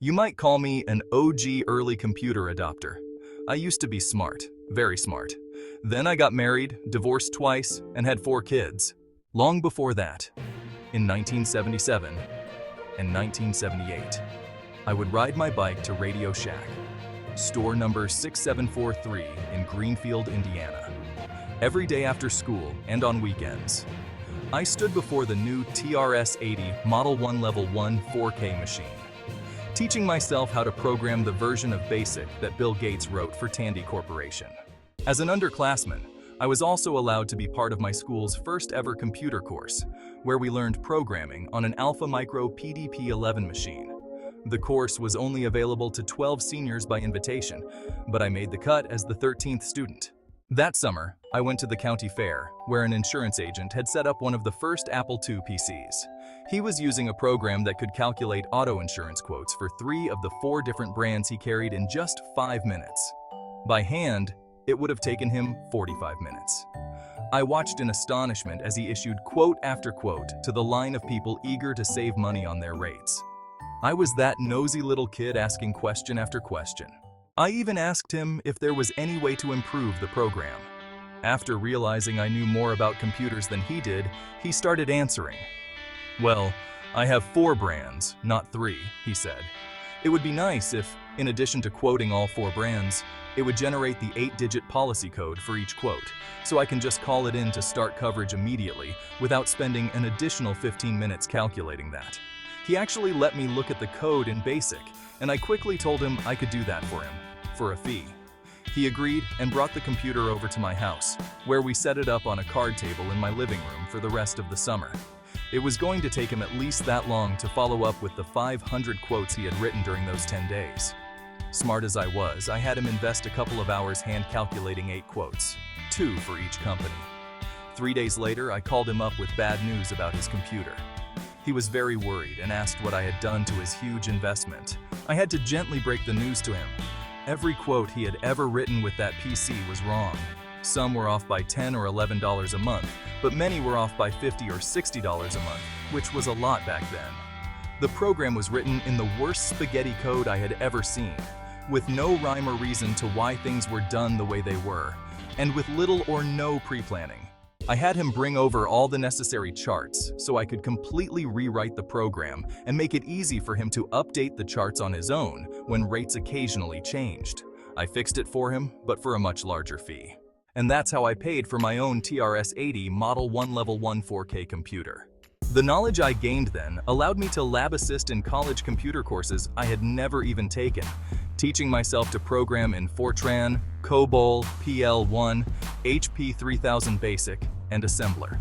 You might call me an OG early computer adopter. I used to be smart, very smart. Then I got married, divorced twice, and had 4 kids. Long before that, in 1977 and 1978, I would ride my bike to Radio Shack, store number 6743 in Greenfield, Indiana. Every day after school and on weekends, I stood before the new TRS-80 Model 1 Level 1 4K machine, teaching myself how to program the version of BASIC that Bill Gates wrote for Tandy Corporation. As an underclassman, I was also allowed to be part of my school's first ever computer course, where we learned programming on an Alpha Micro PDP-11 machine. The course was only available to 12 seniors by invitation, but I made the cut as the 13th student. That summer, I went to the county fair, where an insurance agent had set up one of the first Apple II PCs. He was using a program that could calculate auto insurance quotes for 3 of the 4 different brands he carried in just 5 minutes. By hand, it would have taken him 45 minutes. I watched in astonishment as he issued quote after quote to the line of people eager to save money on their rates. I was that nosy little kid asking question after question. I even asked him if there was any way to improve the program. After realizing I knew more about computers than he did, he started answering. "Well, I have 4 brands, not 3, he said. It would be nice if, in addition to quoting all 4 brands, it would generate the 8-digit policy code for each quote, so I can just call it in to start coverage immediately without spending an additional 15 minutes calculating that." He actually let me look at the code in BASIC, and I quickly told him I could do that for him, for a fee. He agreed and brought the computer over to my house, where we set it up on a card table in my living room for the rest of the summer. It was going to take him at least that long to follow up with the 500 quotes he had written during those 10 days. Smart as I was, I had him invest a couple of hours hand calculating 8 quotes, 2 for each company. 3 days later, I called him up with bad news about his computer. He was very worried and asked what I had done to his huge investment. I had to gently break the news to him. Every quote he had ever written with that PC was wrong. Some were off by $10 or $11 a month, but many were off by $50 or $60 a month, which was a lot back then. The program was written in the worst spaghetti code I had ever seen, with no rhyme or reason to why things were done the way they were, and with little or no pre-planning. I had him bring over all the necessary charts so I could completely rewrite the program and make it easy for him to update the charts on his own when rates occasionally changed. I fixed it for him, but for a much larger fee. And that's how I paid for my own TRS-80 Model 1 Level 1 4K computer. The knowledge I gained then allowed me to lab assist in college computer courses I had never even taken, teaching myself to program in Fortran, COBOL, PL1, HP 3000 BASIC, and Assembler.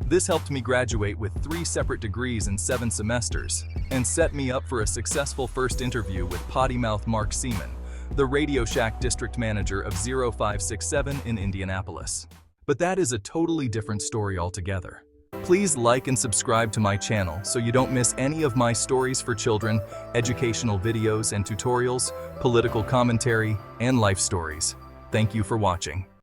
This helped me graduate with 3 separate degrees in 7 semesters, and set me up for a successful first interview with potty mouth Mark Seaman, the Radio Shack district manager of 0567 in Indianapolis. But that is a totally different story altogether. Please like and subscribe to my channel so you don't miss any of my stories for children, educational videos and tutorials, political commentary, and life stories. Thank you for watching.